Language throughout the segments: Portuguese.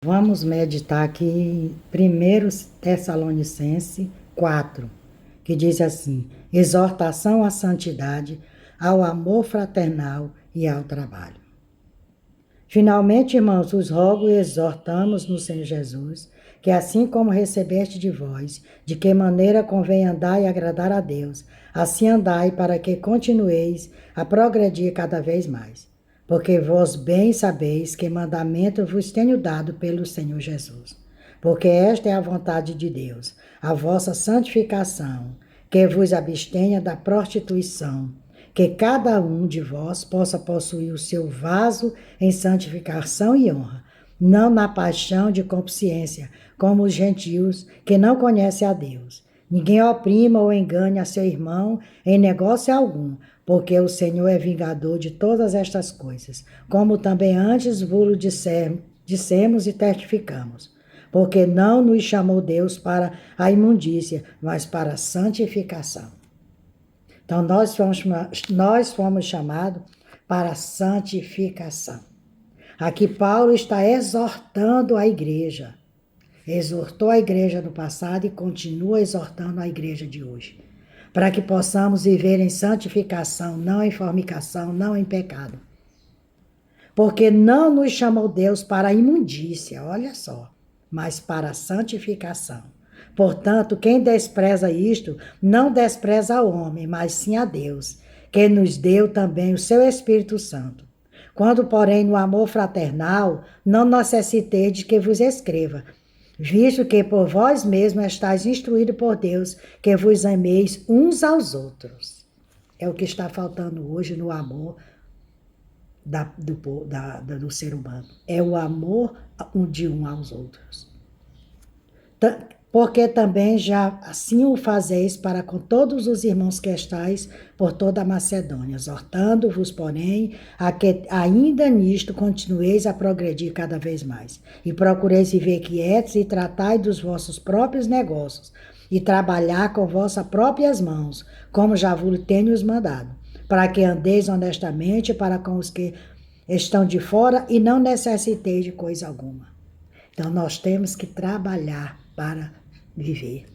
Vamos meditar aqui em 1 Tessalonicenses 4, que diz assim: exortação à santidade, ao amor fraternal e ao trabalho. Finalmente, irmãos, os rogo e exortamos no Senhor Jesus, que assim como recebeste de vós, de que maneira convém andar e agradar a Deus, assim andai para que continueis a progredir cada vez mais. Porque vós bem sabeis que mandamento vos tenho dado pelo Senhor Jesus. Porque esta é a vontade de Deus, a vossa santificação, que vos abstenha da prostituição, que cada um de vós possa possuir o seu vaso em santificação e honra, não na paixão de consciência, como os gentios que não conhecem a Deus. Ninguém oprima ou engane a seu irmão em negócio algum, porque o Senhor é vingador de todas estas coisas, como também antes vos dissemos e testificamos. Porque não nos chamou Deus para a imundícia, mas para a santificação. Então, nós fomos chamados para a santificação. Aqui Paulo está exortando a igreja. Exortou a igreja no passado e continua exortando a igreja de hoje. Para que possamos viver em santificação, não em fornicação, não em pecado. Porque não nos chamou Deus para a imundícia, olha só, mas para a santificação. Portanto, quem despreza isto, não despreza o homem, mas sim a Deus, que nos deu também o seu Espírito Santo. Quando, porém, no amor fraternal, não necessiteis de que vos escreva, visto que por vós mesmos estáis instruídos por Deus, que vos ameis uns aos outros. É o que está faltando hoje no amor do ser humano. É o amor de um aos outros. Porque também já assim o fazeis para com todos os irmãos que estáis por toda a Macedônia, exortando-vos, porém, a que ainda nisto continueis a progredir cada vez mais, e procureis viver quietos e tratai dos vossos próprios negócios, e trabalhar com vossas próprias mãos, como já vos tenho mandado, para que andeis honestamente para com os que estão de fora e não necessiteis de coisa alguma. Então, nós temos que trabalhar para viver.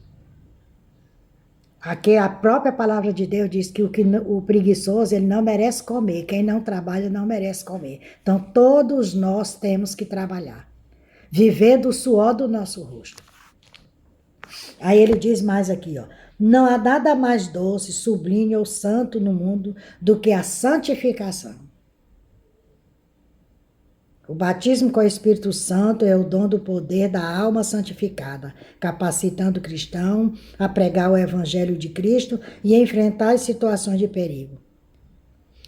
Aqui a própria palavra de Deus diz que o preguiçoso ele não merece comer, quem não trabalha não merece comer. Então todos nós temos que trabalhar, viver do suor do nosso rosto. Aí ele diz mais aqui, ó: não há nada mais doce, sublime ou santo no mundo do que a santificação. O batismo com o Espírito Santo é o dom do poder da alma santificada, capacitando o cristão a pregar o Evangelho de Cristo e enfrentar as situações de perigo.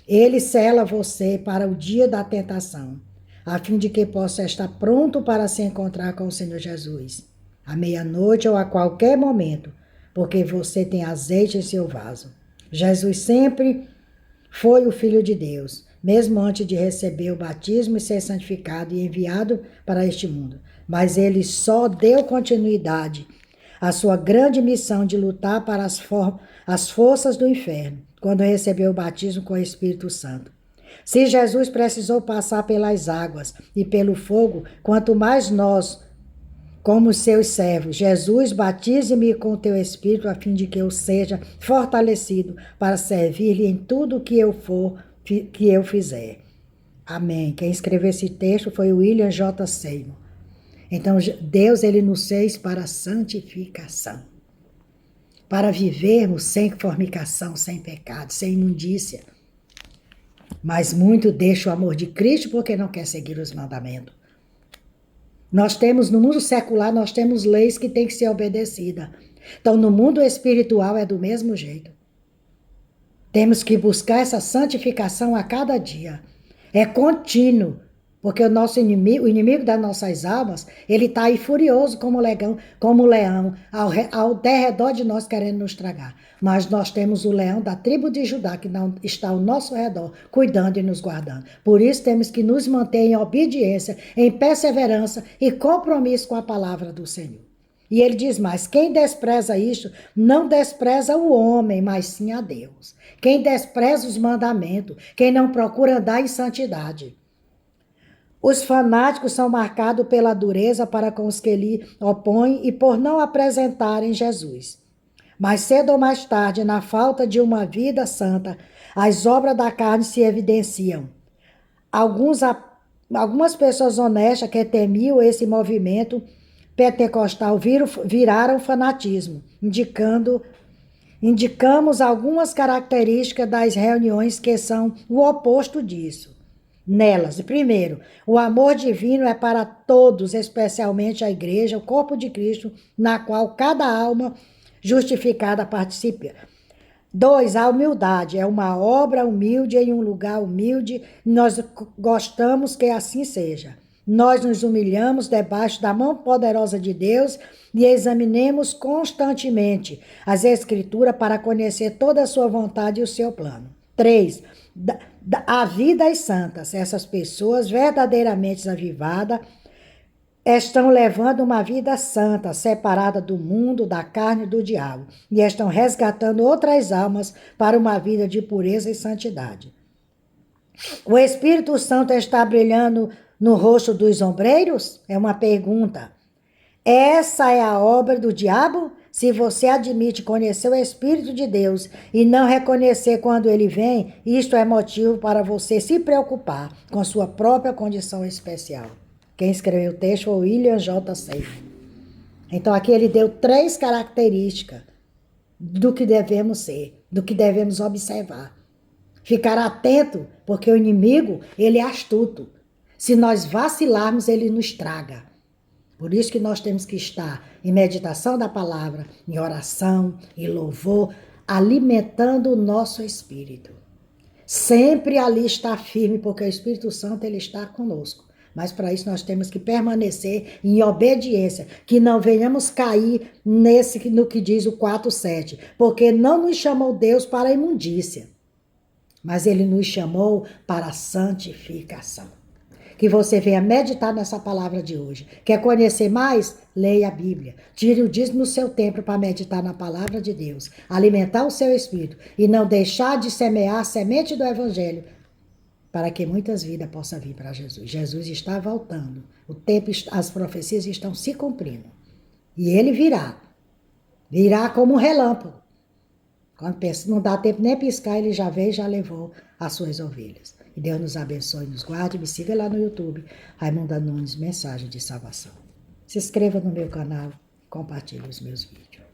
Ele sela você para o dia da tentação, a fim de que possa estar pronto para se encontrar com o Senhor Jesus, à meia-noite ou a qualquer momento, porque você tem azeite em seu vaso. Jesus sempre foi o Filho de Deus, mesmo antes de receber o batismo e ser santificado e enviado para este mundo. Mas ele só deu continuidade à sua grande missão de lutar para as forças do inferno, quando recebeu o batismo com o Espírito Santo. Se Jesus precisou passar pelas águas e pelo fogo, quanto mais nós, como seus servos. Jesus, batize-me com o teu Espírito, a fim de que eu seja fortalecido para servir-lhe em tudo que eu fizer. Amém. Quem escreveu esse texto foi o William J. Seymour. Então, Deus, ele nos fez para a santificação. Para vivermos sem fornicação, sem pecado, sem imundícia. Mas muito deixa o amor de Cristo porque não quer seguir os mandamentos. Nós temos, no mundo secular, nós temos leis que têm que ser obedecidas. Então, no mundo espiritual é do mesmo jeito. Temos que buscar essa santificação a cada dia. É contínuo, porque o nosso inimigo, o inimigo das nossas almas, ele está aí furioso como leão, ao derredor de nós querendo nos tragar. Mas nós temos o leão da tribo de Judá, que não está ao nosso redor, cuidando e nos guardando. Por isso temos que nos manter em obediência, em perseverança e compromisso com a palavra do Senhor. E ele diz mais: quem despreza isto, não despreza o homem, mas sim a Deus. Quem despreza os mandamentos, quem não procura andar em santidade. Os fanáticos são marcados pela dureza para com os que lhe opõem e por não apresentarem Jesus. Mais cedo ou mais tarde, na falta de uma vida santa, as obras da carne se evidenciam. Algumas pessoas honestas que temiam esse movimento pentecostal viraram fanatismo, indicamos algumas características das reuniões que são o oposto disso. Nelas, primeiro, o amor divino é para todos, especialmente a igreja, o corpo de Cristo, na qual cada alma justificada participa. 2, a humildade é uma obra humilde em um lugar humilde. Nós gostamos que assim seja. Nós nos humilhamos debaixo da mão poderosa de Deus e examinemos constantemente as Escrituras para conhecer toda a sua vontade e o seu plano. 3, a vida é santa. Essas pessoas verdadeiramente avivadas estão levando uma vida santa, separada do mundo, da carne e do diabo, e estão resgatando outras almas para uma vida de pureza e santidade. O Espírito Santo está brilhando no rosto dos ombreiros? É uma pergunta. Essa é a obra do diabo? Se você admite conhecer o Espírito de Deus e não reconhecer quando ele vem, isto é motivo para você se preocupar com sua própria condição especial. Quem escreveu o texto foi William J. Seymour. Então aqui ele deu 3 características do que devemos ser, do que devemos observar. Ficar atento, porque o inimigo, ele é astuto. Se nós vacilarmos, ele nos traga. Por isso que nós temos que estar em meditação da palavra, em oração, em louvor, alimentando o nosso espírito. Sempre ali está firme, porque o Espírito Santo ele está conosco. Mas para isso nós temos que permanecer em obediência, que não venhamos cair no que diz o 4:7, porque não nos chamou Deus para a imundícia, mas ele nos chamou para a santificação. Que você venha meditar nessa palavra de hoje. Quer conhecer mais? Leia a Bíblia. Tire o dízimo no seu tempo para meditar na palavra de Deus, alimentar o seu espírito e não deixar de semear a semente do Evangelho, para que muitas vidas possam vir para Jesus. Jesus está voltando. O tempo, as profecias estão se cumprindo. E ele virá. Virá como um relâmpago. Quando não dá tempo nem piscar, ele já veio e já levou as suas ovelhas. E Deus nos abençoe, nos guarde. Me siga lá no YouTube, Raimunda Nunes, Mensagem de Salvação. Se inscreva no meu canal e compartilhe os meus vídeos.